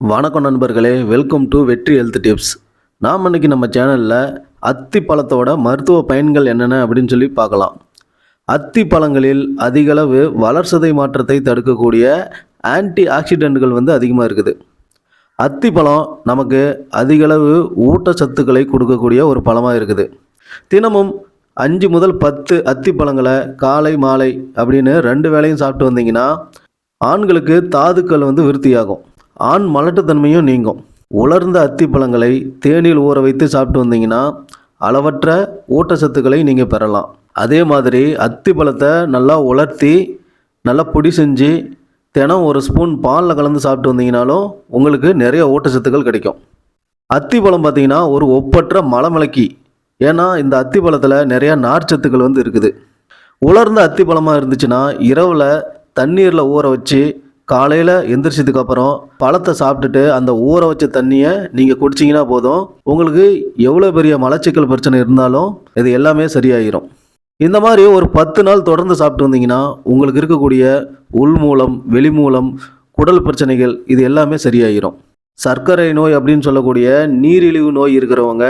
வணக்கம் நண்பர்களே, welcome to வெற்றி ஹெல்த் டிப்ஸ். நாம் இன்றைக்கி நம்ம சேனலில் அத்தி பழத்தோட மருத்துவ பயன்கள் என்னென்ன அப்படின்னு சொல்லி பார்க்கலாம். அத்தி பழங்களில் அதிகளவு வளர்சிதை மாற்றத்தை தடுக்கக்கூடிய ஆன்டி ஆக்சிடென்ட்கள் அதிகமாக இருக்குது. அத்தி பழம் நமக்கு அதிகளவு ஊட்டச்சத்துக்களை கொடுக்கக்கூடிய ஒரு பழமாக இருக்குது. தினமும் 5 முதல் 10 அத்தி பழங்களை காலை மாலை அப்படின்னு 2 வேளையும் சாப்பிட்டு வந்தீங்கன்னா ஆண்களுக்கு தாதுக்கள் விருத்தியாகும், ஆண் மலட்டுத்தன்மையும் நீங்கும். உலர்ந்த அத்தி பழங்களை தேனில் ஊற வைத்து சாப்பிட்டு வந்தீங்கன்னா அளவற்ற ஊட்டச்சத்துக்களை நீங்கள் பெறலாம். அதே மாதிரி அத்தி பழத்தை நல்லா உலர்த்தி நல்லா பொடி செஞ்சு தினம் ஒரு ஸ்பூன் பாலில் கலந்து சாப்பிட்டு வந்தீங்கனாலும் உங்களுக்கு நிறைய ஊட்டச்சத்துக்கள் கிடைக்கும். அத்தி பழம் பார்த்திங்கன்னா ஒரு ஒப்பற்ற மலமிளக்கி. ஏன்னா இந்த அத்தி பழத்தில் நிறையா நார்ச்சத்துக்கள் இருக்குது. உலர்ந்த அத்தி பழமாக இருந்துச்சுன்னா இரவில் தண்ணீரில் ஊற வச்சு காலையில் எந்திரிச்சதுக்கு அப்புறம் பழத்தை சாப்பிட்டுட்டு அந்த ஊற வச்ச தண்ணியை நீங்கள் குடிச்சிங்கன்னா போதும், உங்களுக்கு எவ்வளோ பெரிய மலச்சிக்கல் பிரச்சனை இருந்தாலும் இது எல்லாமே சரியாயிரும். இந்த மாதிரி ஒரு 10 நாள் தொடர்ந்து சாப்பிட்டு வந்தீங்கன்னா உங்களுக்கு இருக்கக்கூடிய உள்மூலம் வெளிமூலம் குடல் பிரச்சனைகள் இது எல்லாமே சரியாயிரும். சர்க்கரை நோய் அப்படின்னு சொல்லக்கூடிய நீரிழிவு நோய் இருக்கிறவங்க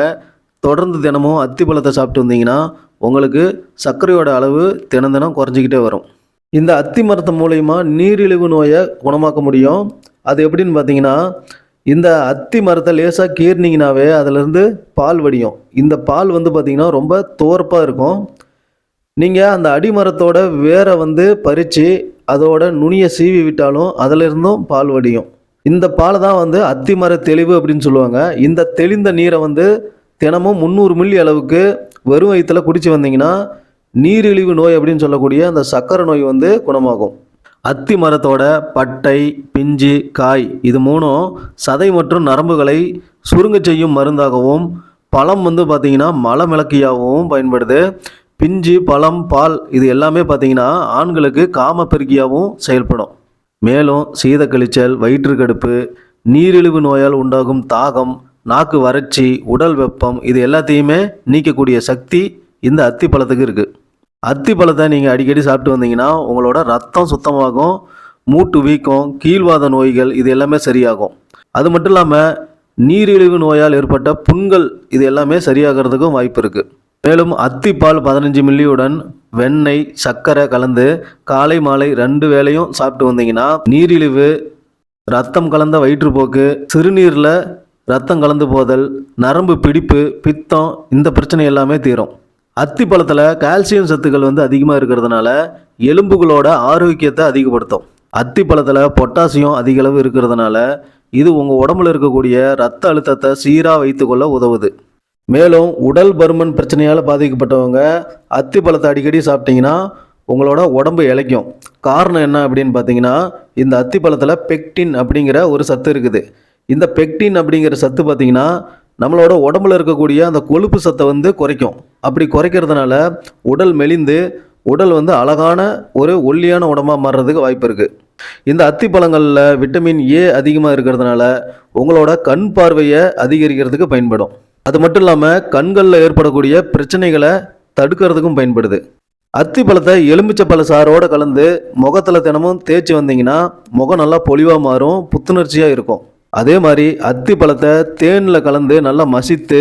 தொடர்ந்து தினமும் அத்தி பழத்தை சாப்பிட்டு வந்தீங்கன்னா உங்களுக்கு சர்க்கரையோட அளவு தினம் குறைஞ்சிக்கிட்டே வரும். இந்த அத்தி மரத்து மூலயமா நீரிழிவு நோயை குணமாக்க முடியும். அது எப்படின்னு பார்த்தீங்கன்னா, இந்த அத்தி மரத்தை லேசாக கீர்னிங்கனாவே அதிலிருந்து பால் வடியும். இந்த பால் பார்த்திங்கன்னா ரொம்ப தோர்ப்பாக இருக்கும். நீங்கள் அந்த அடிமரத்தோட வேரை பறித்து அதோட நுனியை சீவி விட்டாலும் அதிலிருந்தும் பால் வடியும். இந்த பாலை தான் அத்தி மர தெளிவு அப்படின்னு சொல்லுவாங்க. இந்த தெளிந்த நீரை தினமும் 300 மில்லி அளவுக்கு வெறும் வயிற்றில் குடித்து வந்தீங்கன்னா நீரிழிவு நோய் அப்படின்னு சொல்லக்கூடிய அந்த சர்க்கரை நோய் குணமாகும். அத்தி மரத்தோட பட்டை, பிஞ்சு, காய் இது மூணும் சதை மற்றும் நரம்புகளை சுருங்க செய்யும் மருந்தாகவும், பழம் பார்த்திங்கன்னா மலமிளக்கியாகவும் பயன்படுது. பிஞ்சு, பழம், பால் இது எல்லாமே பார்த்திங்கன்னா ஆண்களுக்கு காம பெருக்கியாகவும் செயல்படும். மேலும் சீதக்கழிச்சல், வயிற்றுக்கடுப்பு, நீரிழிவு நோயால் உண்டாகும் தாகம், நாக்கு வறட்சி, உடல் வெப்பம் இது எல்லாத்தையுமே நீக்கக்கூடிய சக்தி இந்த அத்தி பழத்துக்கு இருக்குது. அத்தி பழத்தை நீங்கள் அடிக்கடி சாப்பிட்டு வந்தீங்கன்னா உங்களோட ரத்தம் சுத்தமாகும், மூட்டு வீக்கம், கீழ்வாத நோய்கள் இது எல்லாமே சரியாகும். அது மட்டும் இல்லாமல் நீரிழிவு நோயால் ஏற்பட்ட புண்கள் இது எல்லாமே சரியாகிறதுக்கும் வாய்ப்பு இருக்குது. மேலும் அத்திப்பால் 15 மில்லியுடன் வெண்ணெய், சர்க்கரை கலந்து காலை மாலை 2 வேளையும் சாப்பிட்டு வந்தீங்கன்னா நீரிழிவு, ரத்தம் கலந்த வயிற்றுப்போக்கு, சிறுநீரில் ரத்தம் கலந்து போதல், நரம்பு பிடிப்பு, பித்தம் இந்த பிரச்சனை எல்லாமே தீரும். அத்தி பழத்தில் கால்சியம் சத்துக்கள் அதிகமாக இருக்கிறதுனால எலும்புகளோட ஆரோக்கியத்தை அதிகப்படுத்தும். அத்தி பழத்தில் பொட்டாசியம் அதிக அளவு இருக்கிறதுனால இது உங்கள் உடம்புல இருக்கக்கூடிய இரத்த அழுத்தத்தை சீராக வைத்துக்கொள்ள உதவுது. மேலும் உடல் பருமன் பிரச்சனையால் பாதிக்கப்பட்டவங்க அத்தி பழத்தை அடிக்கடி சாப்பிட்டீங்கன்னா உங்களோட உடம்பு இளைக்கும். காரணம் என்ன அப்படின்னு பார்த்தீங்கன்னா, இந்த அத்தி பழத்தில் பெக்டின் அப்படிங்கிற ஒரு சத்து இருக்குது. இந்த பெக்டின் அப்படிங்கிற சத்து பார்த்திங்கன்னா நம்மளோட உடம்புல இருக்கக்கூடிய அந்த கொழுப்பு சத்தை குறைக்கும். அப்படி குறைக்கிறதுனால உடல் மெலிந்து உடல் அழகான ஒரு ஒல்லியான உடம்பாக மாறுறதுக்கு வாய்ப்பு இருக்குது. இந்த அத்தி பழங்களில் விட்டமின் ஏ அதிகமாக இருக்கிறதுனால உங்களோட கண் பார்வையை அதிகரிக்கிறதுக்கு பயன்படும். அது மட்டும் இல்லாமல் கண்களில் ஏற்படக்கூடிய பிரச்சனைகளை தடுக்கிறதுக்கும் பயன்படுது. அத்தி பழத்தை எலுமிச்சை பழ சாரோடு கலந்து முகத்தில் தினமும் தேய்ச்சி வந்தீங்கன்னா முகம் நல்லா பொலிவாக மாறும், புத்துணர்ச்சியாக இருக்கும். அதே மாதிரி அத்தி பழத்தை தேனில் கலந்து நல்லா மசித்து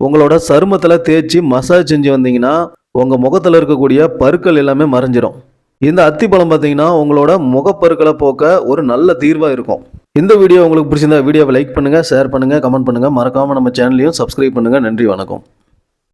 உங்களோட சருமத்தில் தேய்ச்சி மசாஜ் செஞ்சு வந்தீங்கன்னா உங்கள் முகத்தில் இருக்கக்கூடிய பருக்கள் எல்லாமே மறைஞ்சிரும். இந்த அத்தி பழம் பார்த்தீங்கன்னா உங்களோட முகப்பருக்களை போக்க ஒரு நல்ல தீர்வாக இருக்கும். இந்த வீடியோ உங்களுக்கு பிடிச்சிருந்தா வீடியோவை லைக் பண்ணுங்கள், ஷேர் பண்ணுங்கள், கமெண்ட் பண்ணுங்கள். மறக்காமல் நம்ம சேனலையும் சப்ஸ்கிரைப் பண்ணுங்கள். நன்றி, வணக்கம்.